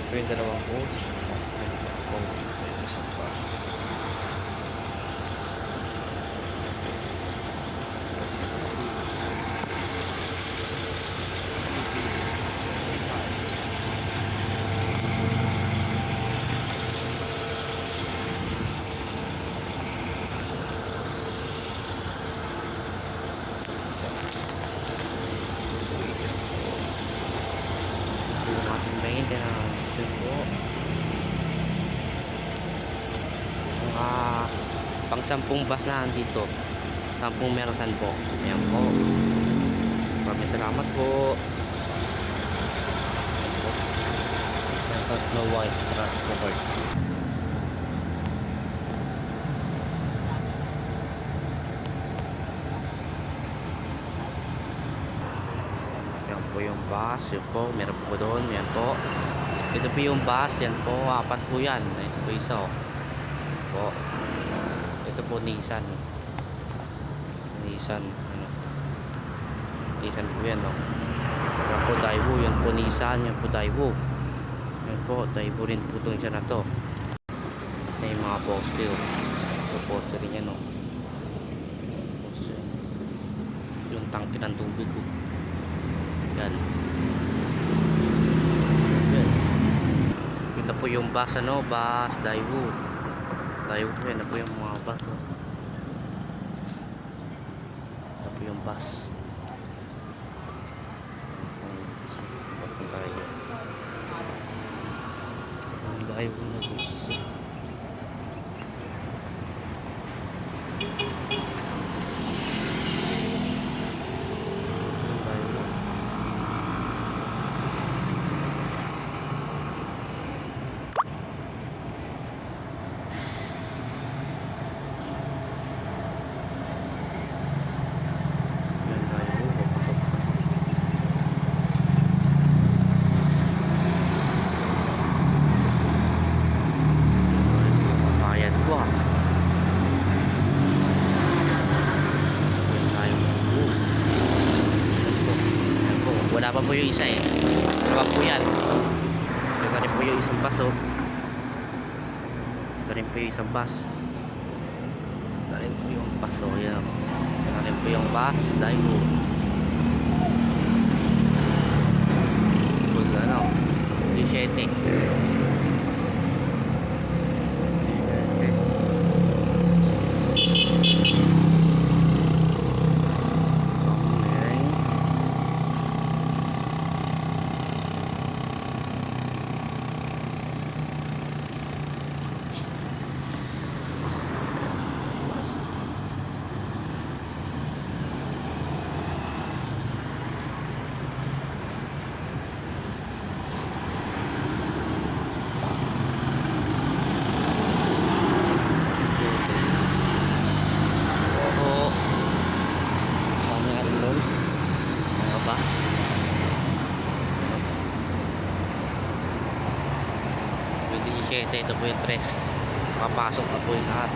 Ito yung dalawang hose. Isang bus. Yung ating maintenance po. Mga pang 10 bus na dito. 10 Mersan po. Ayan po. Maraming salamat po. Ito Snow White Transport. Yan po yung bus. Yan po. Meron po doon. Yan po. Ito po yung bus. Yan po. 4 po yan. Ito po isa. Po. Ito po Nissan. Nissan. Ano? Nissan po yan. No? Yan po Daewoo. Yan po Nissan. Yan po Daewoo. Yan po. Daewoo rin po itong isa na to. May mga poste. Ito poste rin yan. No? Poste. Yung tangke ng tubig. Yan. Yan. Ito po yung bus. Ano? Bus Daewoo. Daewoo. Yan na po yung mga bus. No? Ito po yung bus. Daewoo na bus. Wala pa po yung isa eh. Wala po yan. Ito rin po yung isang bus oh. Ito rin po yung isang bus. Ito rin po yung bus oh. Yan oh. Ito rin po yung bus. Daewoo. Good ano. 17. Bus. Yung 17, ito po yung 3. Papasok na po yung lahat.